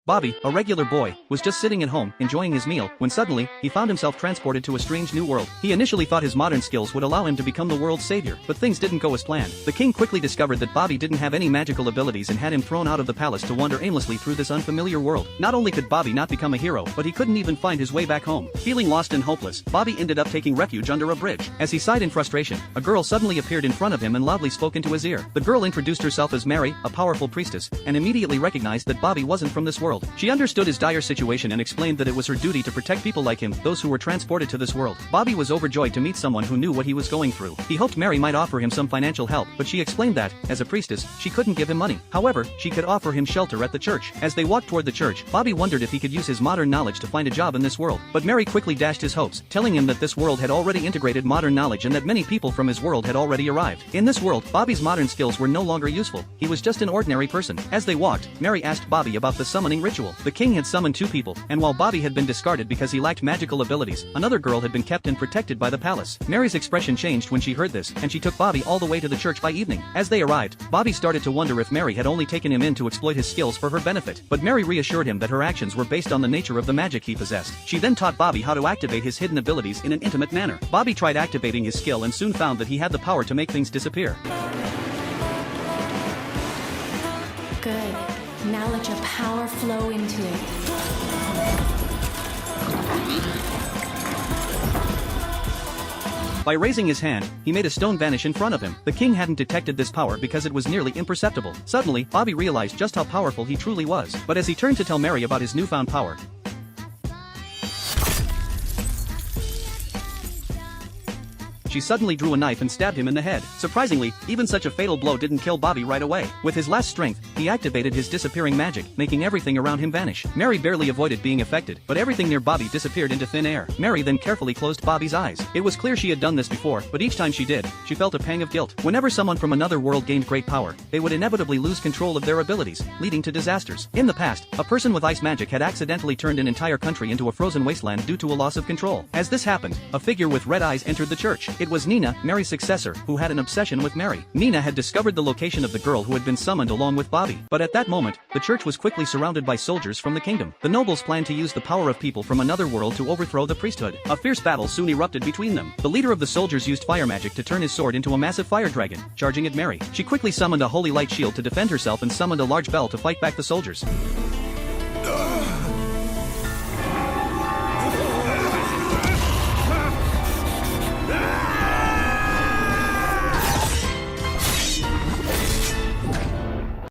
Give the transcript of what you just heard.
Bobby, a regular boy, was just sitting at home, enjoying his meal, when suddenly, he found himself transported to a strange new world. He initially thought his modern skills would allow him to become the world's savior, but things didn't go as planned. The king quickly discovered that Bobby didn't have any magical abilities and had him thrown out of the palace to wander aimlessly through this unfamiliar world. Not only could Bobby not become a hero, but he couldn't even find his way back home. Feeling lost and hopeless, Bobby ended up taking refuge under a bridge. As he sighed in frustration, a girl suddenly appeared in front of him and loudly spoke into his ear. The girl introduced herself as Mary, a powerful priestess, and immediately recognized that Bobby wasn't from this world. She understood his dire situation and explained that it was her duty to protect people like him, those who were transported to this world. Bobby was overjoyed to meet someone who knew what he was going through. He hoped Mary might offer him some financial help, but she explained that, as a priestess, she couldn't give him money. However, she could offer him shelter at the church. As they walked toward the church, Bobby wondered if he could use his modern knowledge to find a job in this world. But Mary quickly dashed his hopes, telling him that this world had already integrated modern knowledge and that many people from his world had already arrived. In this world, Bobby's modern skills were no longer useful. He was just an ordinary person. As they walked, Mary asked Bobby about the summoning ritual. The king had summoned two people, and while Bobby had been discarded because he lacked magical abilities, another girl had been kept and protected by the palace. Mary's expression changed when she heard this, and she took Bobby all the way to the church by evening. As they arrived, Bobby started to wonder if Mary had only taken him in to exploit his skills for her benefit. But Mary reassured him that her actions were based on the nature of the magic he possessed. She then taught Bobby how to activate his hidden abilities in an intimate manner. Bobby tried activating his skill and soon found that he had the power to make things disappear. Good. Now let your power flow into it. By raising his hand, he made a stone vanish in front of him. The king hadn't detected this power because it was nearly imperceptible. Suddenly, Bobby realized just how powerful he truly was. But as he turned to tell Mary about his newfound power, she suddenly drew a knife and stabbed him in the head. Surprisingly, even such a fatal blow didn't kill Bobby right away. With his last strength, he activated his disappearing magic, making everything around him vanish. Mary barely avoided being affected, but everything near Bobby disappeared into thin air. Mary then carefully closed Bobby's eyes. It was clear she had done this before, but each time she did, she felt a pang of guilt. Whenever someone from another world gained great power, they would inevitably lose control of their abilities, leading to disasters. In the past, a person with ice magic had accidentally turned an entire country into a frozen wasteland due to a loss of control. As this happened, a figure with red eyes entered the church. It was Nina, Mary's successor, who had an obsession with Mary. Nina had discovered the location of the girl who had been summoned along with Bobby. But at that moment, the church was quickly surrounded by soldiers from the kingdom. The nobles planned to use the power of people from another world to overthrow the priesthood. A fierce battle soon erupted between them. The leader of the soldiers used fire magic to turn his sword into a massive fire dragon, charging at Mary. She quickly summoned a holy light shield to defend herself and summoned a large bell to fight back the soldiers.